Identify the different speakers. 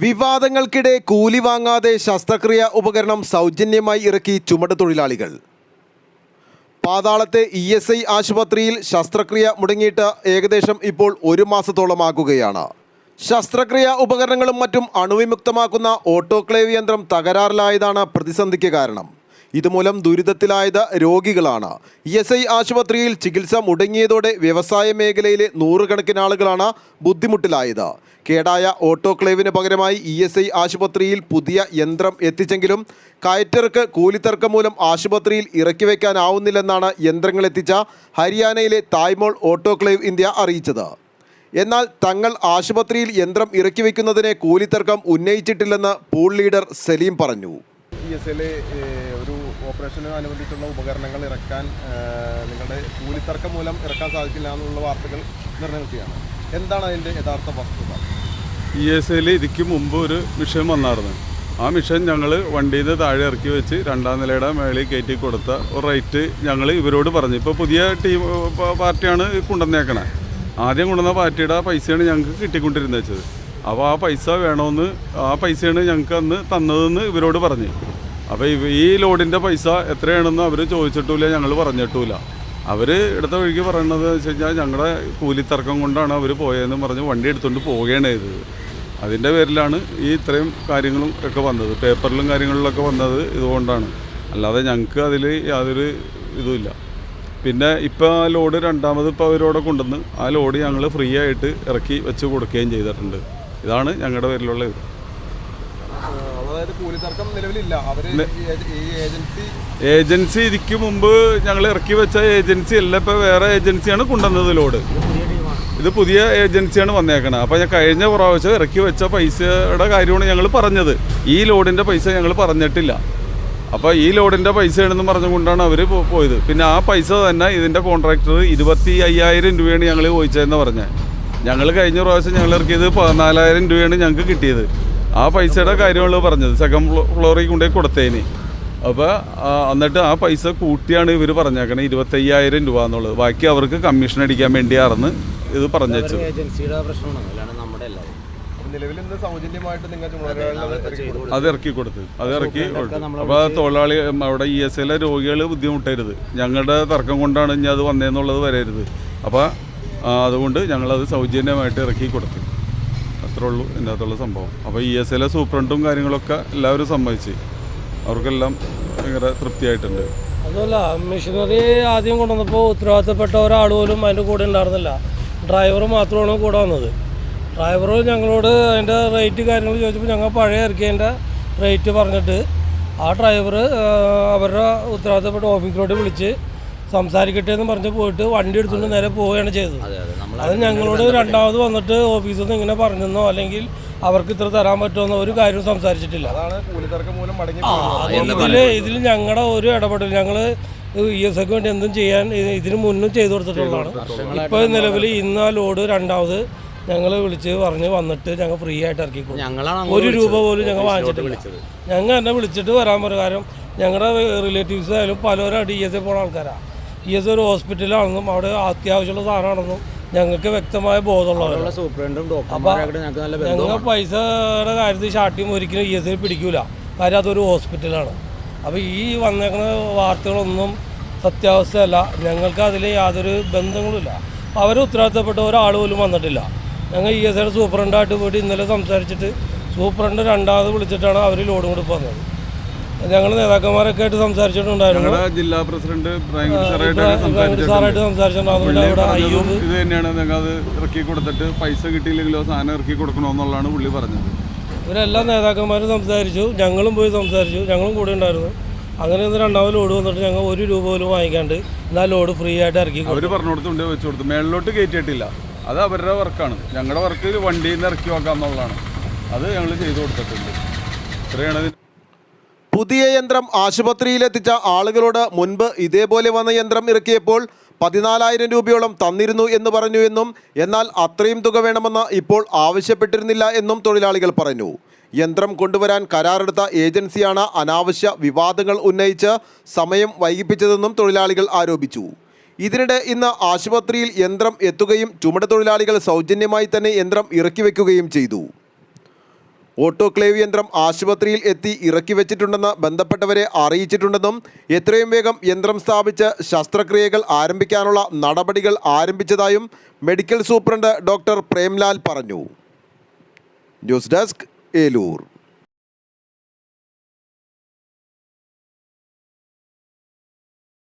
Speaker 1: വിവാദങ്ങൾക്കിടെ കൂലി വാങ്ങാതെ ശസ്ത്രക്രിയ ഉപകരണം സൗജന്യമായി ഇറക്കി ചുമട് തൊഴിലാളികൾ. പാതാളത്തെ ESI ആശുപത്രിയിൽ ശസ്ത്രക്രിയ മുടങ്ങിയിട്ട് ഏകദേശം ഇപ്പോൾ 1 മാസത്തോളമാകുകയാണ്. ശസ്ത്രക്രിയ ഉപകരണങ്ങളും മറ്റും അണുവിമുക്തമാക്കുന്ന ഓട്ടോക്ലേവ് യന്ത്രം തകരാറിലായതാണ് പ്രതിസന്ധിക്ക് കാരണം. ഇതുമൂലം ദുരിതത്തിലായത് രോഗികളാണ്. ESI ആശുപത്രിയിൽ ചികിത്സ മുടങ്ങിയതോടെ വ്യവസായ മേഖലയിലെ നൂറുകണക്കിന് ആളുകളാണ് ബുദ്ധിമുട്ടിലായത്. കേടായ ഓട്ടോക്ലേവിന് പകരമായി ESI ആശുപത്രിയിൽ പുതിയ യന്ത്രം എത്തിച്ചെങ്കിലും കയറ്റർക്ക് കൂലിത്തർക്കം മൂലം ആശുപത്രിയിൽ ഇറക്കി വയ്ക്കാനാവുന്നില്ലെന്നാണ് യന്ത്രങ്ങൾ എത്തിച്ച ഹരിയാനയിലെ തായ്മോൾ ഓട്ടോക്ലേവ് ഇന്ത്യ അറിയിച്ചത്. എന്നാൽ തങ്ങൾ ആശുപത്രിയിൽ യന്ത്രം ഇറക്കി വയ്ക്കുന്നതിനെ കൂലിത്തർക്കം ഉന്നയിച്ചിട്ടില്ലെന്ന് പൂൾ ലീഡർ സലീം പറഞ്ഞു.
Speaker 2: ESIലെ ഒരു ഓപ്പറേഷന് അനുബന്ധിച്ചുള്ള ഉപകരണങ്ങൾ ഇറക്കാൻ നിങ്ങളുടെ കൂലിത്തർക്കം മൂലം ഇറക്കാൻ സാധിക്കില്ല എന്നുള്ള വാർത്തകൾ നിലനിൽക്കുകയാണ്. എന്താണ് അതിൻ്റെ യഥാർത്ഥ വസ്തുത?
Speaker 3: ESIൽ ഇതിക്ക് മുമ്പ് ഒരു മിഷൻ വന്നായിരുന്നു. ആ മിഷൻ ഞങ്ങൾ വണ്ടിയിൽ നിന്ന് താഴെ ഇറക്കി വെച്ച് 2ാം നിലയുടെ മേളിൽ കയറ്റി കൊടുത്ത ഒരു റേറ്റ് ഞങ്ങൾ ഇവരോട് പറഞ്ഞു. ഇപ്പോൾ പുതിയ പാർട്ടിയാണ് കൊണ്ടുവന്നേക്കണേ. ആദ്യം കൊണ്ടുവന്ന പാർട്ടിയുടെ പൈസയാണ് ഞങ്ങൾക്ക് കിട്ടിക്കൊണ്ടിരുന്നത് വെച്ചത്. അപ്പോൾ ആ പൈസ വേണമെന്ന് ആ പൈസയാണ് ഞങ്ങൾക്ക് അന്ന് തന്നതെന്ന് ഇവരോട് പറഞ്ഞു. അപ്പോൾ ഈ ലോഡിൻ്റെ പൈസ എത്രയാണെന്ന് അവർ ചോദിച്ചിട്ടില്ല, ഞങ്ങൾ പറഞ്ഞിട്ടില്ല. അവർ എടുത്ത വഴിക്ക് പറയണത് വെച്ച് കഴിഞ്ഞാൽ ഞങ്ങളുടെ കൂലിത്തർക്കം കൊണ്ടാണ് അവർ പോയതെന്ന് പറഞ്ഞ് വണ്ടി എടുത്തുകൊണ്ട് പോവുകയാണ് ചെയ്തത്. അതിൻ്റെ പേരിലാണ് ഈ ഇത്രയും കാര്യങ്ങളും ഒക്കെ വന്നത്, പേപ്പറിലും കാര്യങ്ങളിലൊക്കെ വന്നത് ഇതുകൊണ്ടാണ്. അല്ലാതെ ഞങ്ങൾക്ക് അതിൽ യാതൊരു ഇതുമില്ല. പിന്നെ ഇപ്പോൾ ആ ലോഡ് രണ്ടാമത് ഇപ്പോൾ അവരോടെ കൊണ്ടുവന്ന് ആ ലോഡ് ഞങ്ങൾ ഫ്രീ ആയിട്ട് ഇറക്കി വെച്ച് കൊടുക്കുകയും ചെയ്തിട്ടുണ്ട്. ഇതാണ് ഞങ്ങളുടെ പേരിലുള്ള ഇത്.
Speaker 2: അതായത് കൂലിത്തർക്കം നിലവിലില്ല.
Speaker 3: ഏജൻസി ഇതിക്ക് മുമ്പ് ഞങ്ങൾ ഇറക്കി വെച്ച ഏജൻസി അല്ല, ഇപ്പോൾ വേറെ ഏജൻസിയാണ് കൊണ്ടുവന്നത് ലോഡ്. ഇത് പുതിയ ഏജൻസിയാണ് വന്നേക്കണത്. അപ്പോൾ കഴിഞ്ഞ പ്രാവശ്യം ഇറക്കി വെച്ച പൈസയുടെ കാര്യമാണ് ഞങ്ങൾ പറഞ്ഞത്. ഈ ലോഡിൻ്റെ പൈസ ഞങ്ങൾ പറഞ്ഞിട്ടില്ല. അപ്പോൾ ഈ ലോഡിൻ്റെ പൈസയാണെന്ന് പറഞ്ഞുകൊണ്ടാണ് അവർ പോയത്. പിന്നെ ആ പൈസ തന്നെ ഇതിൻ്റെ കോൺട്രാക്ടർ 25,000 രൂപയാണ് ഞങ്ങൾ ചോദിച്ചതെന്ന് പറഞ്ഞത്. ഞങ്ങൾ കഴിഞ്ഞ പ്രാവശ്യം ഞങ്ങൾ ഇറക്കിയത് 14,000 രൂപയാണ് ഞങ്ങൾക്ക് കിട്ടിയത്. ആ പൈസയുടെ കാര്യമാണ് പറഞ്ഞത്, സെക്കൻഡ് ഫ്ലോറിൽ കൊണ്ടുപോയി കൊടുത്തതിന്. അപ്പോൾ എന്നിട്ട് ആ പൈസ കൂട്ടിയാണ് ഇവർ പറഞ്ഞേക്കണത് 25,000 രൂപ എന്നുള്ളത്. ബാക്കി അവർക്ക് കമ്മീഷൻ അടിക്കാൻ വേണ്ടിയാണെന്ന് ഇത് പറഞ്ഞു വെച്ചത്. അത് ഇറക്കി കൊടുത്ത് അപ്പോൾ തൊഴിലാളി അവിടെ ESIലെ രോഗികൾ ബുദ്ധിമുട്ടരുത്, ഞങ്ങളുടെ തർക്കം കൊണ്ടാണ് ഇനി അത് വന്നതെന്നുള്ളത് വരരുത്. അപ്പോൾ അതുകൊണ്ട് ഞങ്ങളത് സൗജന്യമായിട്ട് ഇറക്കി കൊടുത്തു. അത്രേ ഉള്ളൂ ഇതിൻ്റെ അകത്തുള്ള സംഭവം. അപ്പോൾ ESIലെ സൂപ്രണ്ടും കാര്യങ്ങളൊക്കെ എല്ലാവരും സമ്മതിച്ച് അവർക്കെല്ലാം ഭയങ്കര തൃപ്തിയായിട്ടുണ്ട്.
Speaker 4: അതുമല്ല, മെഷീനറി ആദ്യം കൊണ്ടുവന്നപ്പോൾ ഉത്തരവാദിത്തപ്പെട്ട ഒരാൾ പോലും അതിൻ്റെ കൂടെ ഉണ്ടായിരുന്നില്ല. ഡ്രൈവർ മാത്രമാണ് കൂടെ വന്നത്. ഡ്രൈവർ ഞങ്ങളോട് അതിൻ്റെ റേറ്റ് കാര്യങ്ങൾ ചോദിച്ചപ്പോൾ ഞങ്ങൾ പഴയ ഇറക്കിയതിൻ്റെ റേറ്റ് പറഞ്ഞിട്ട് ആ ഡ്രൈവർ അവരുടെ ഉത്തരവാദിത്തപ്പെട്ട ഓഫീസിലോട്ട് വിളിച്ച് സംസാരിക്കട്ടെ എന്ന് പറഞ്ഞ് പോയിട്ട് വണ്ടി എടുത്തുകൊണ്ട് നേരെ പോവുകയാണ് ചെയ്തത്. അത് ഞങ്ങളോട് രണ്ടാമത് വന്നിട്ട് ഓഫീസിൽ നിന്ന് ഇങ്ങനെ പറഞ്ഞെന്നോ അല്ലെങ്കിൽ അവർക്ക് ഇത്ര തരാൻ പറ്റുമെന്നോ ഒരു കാര്യവും സംസാരിച്ചിട്ടില്ല. ഇതിൽ ഞങ്ങളുടെ ഒരു ഇടപെടൽ ഞങ്ങൾ ESIക്ക് വേണ്ടി എന്തും ചെയ്യാൻ ഇതിന് മുന്നും ചെയ്തു കൊടുത്തിട്ടുള്ളതാണ്. ഇപ്പോൾ നിലവിൽ ഇന്ന് ആ ലോഡ് രണ്ടാമത് ഞങ്ങൾ വിളിച്ച് പറഞ്ഞ് വന്നിട്ട് ഞങ്ങൾ ഫ്രീ ആയിട്ട് ഇറക്കി കൊടുക്കും. 1 രൂപ പോലും ഞങ്ങൾ വാങ്ങിച്ചിട്ടില്ല. ഞങ്ങൾ എന്നെ വിളിച്ചിട്ട് വരാൻ പറയും. കാരണം ഞങ്ങളുടെ റിലേറ്റീവ്സ് ആയാലും പലരും ESI പോകുന്ന ആൾക്കാരാണ്. ESI ഒരു ഹോസ്പിറ്റലാണെന്നും അവിടെ അത്യാവശ്യമുള്ള സാധനമാണെന്നും ഞങ്ങൾക്ക് വ്യക്തമായ ബോധമുള്ളവരാണ്. അപ്പോൾ ഞങ്ങൾ പൈസയുടെ കാര്യത്തിൽ ഷാട്ടിയും ഒരിക്കലും ESI പിടിക്കൂല. കാര്യം അതൊരു ഹോസ്പിറ്റലാണ്. അപ്പോൾ ഈ വന്നേക്കുന്ന വാർത്തകളൊന്നും സത്യാവസ്ഥയല്ല. ഞങ്ങൾക്ക് അതിൽ യാതൊരു ബന്ധങ്ങളുമില്ല. അവർ ഉത്തരവാദിത്തപ്പെട്ട ഒരാൾ പോലും വന്നിട്ടില്ല. ഞങ്ങൾ ESIയുടെ സൂപ്രണ്ടായിട്ട് പോയിട്ട് ഇന്നലെ സംസാരിച്ചിട്ട് സൂപ്രണ്ട് രണ്ടാമത് വിളിച്ചിട്ടാണ് അവർ ലോഡും കൂടി വന്നത്. ഞങ്ങൾ നേതാക്കന്മാരൊക്കെ ആയിട്ട് സംസാരിച്ചിട്ടുണ്ടായിരുന്നു.
Speaker 3: ജില്ലാ പ്രസിഡന്റ്
Speaker 4: സാറായിട്ട് സംസാരിച്ചിട്ടുണ്ടായിരുന്നു. അവിടെ അയ്യൂബ്
Speaker 3: ഇത് തന്നെയാണ് ഞങ്ങൾ ഇറക്കി കൊടുത്തിട്ട് പൈസ കിട്ടിയില്ലെങ്കിലോ സാധനം ഇറക്കി കൊടുക്കണമെന്നുള്ളതാണ് പുള്ളി പറഞ്ഞത്.
Speaker 4: ഇവരെല്ലാ നേതാക്കന്മാരും സംസാരിച്ചു, ഞങ്ങളും പോയി സംസാരിച്ചു, ഞങ്ങളും കൂടെ ഉണ്ടായിരുന്നു. അങ്ങനെ രണ്ടാമത് ലോഡ് വന്നിട്ട് ഞങ്ങൾ 1 രൂപ പോലും വാങ്ങിക്കാണ്ട് എന്നാൽ ലോഡ് ഫ്രീ ആയിട്ട് ഇറക്കി
Speaker 3: അവർ പറഞ്ഞു കൊടുത്തുകൊണ്ട് വെച്ച് കൊടുത്തു. മേളിലോട്ട് കയറ്റിയിട്ടില്ല. അത് അവരുടെ വർക്കാണ്. ഞങ്ങളുടെ വർക്ക് വണ്ടിയിൽ നിന്ന് ഇറക്കി വെക്കാം എന്നുള്ളതാണ്. അത് ഞങ്ങൾ ചെയ്തു കൊടുത്തിട്ടുണ്ട്. ഇത്രയാണ്.
Speaker 1: പുതിയ യന്ത്രം ആശുപത്രിയിലെത്തിച്ച ആളുകളോട് മുൻപ് ഇതേപോലെ വന്ന യന്ത്രം ഇറക്കിയപ്പോൾ 14,000 രൂപയോളം തന്നിരുന്നു എന്ന് പറഞ്ഞു എന്നും എന്നാൽ അത്രയും തുക വേണമെന്ന് ഇപ്പോൾ ആവശ്യപ്പെട്ടിരുന്നില്ല എന്നും തൊഴിലാളികൾ പറഞ്ഞു. യന്ത്രം കൊണ്ടുവരാൻ കരാറെടുത്ത ഏജൻസിയാണ് അനാവശ്യ വിവാദങ്ങൾ ഉന്നയിച്ച് സമയം വൈകിപ്പിച്ചതെന്നും തൊഴിലാളികൾ ആരോപിച്ചു. ഇതിനിടെ ഇന്ന് ആശുപത്രിയിൽ യന്ത്രം എത്തുകയും ചുമട് തൊഴിലാളികൾ സൗജന്യമായി തന്നെ യന്ത്രം ഇറക്കി വയ്ക്കുകയും ചെയ്തു. ഓട്ടോക്ലേവ് യന്ത്രം ആശുപത്രിയിൽ എത്തി ഇറക്കി വെച്ചിട്ടുണ്ടെന്ന് ബന്ധപ്പെട്ടവരെ അറിയിച്ചിട്ടുണ്ടെന്നും എത്രയും വേഗം യന്ത്രം സ്ഥാപിച്ച് ശസ്ത്രക്രിയകൾ ആരംഭിക്കാനുള്ള നടപടികൾ ആരംഭിച്ചതായും മെഡിക്കൽ സൂപ്രണ്ട് ഡോക്ടർ പ്രേംലാൽ പറഞ്ഞു. News desk, Eloor.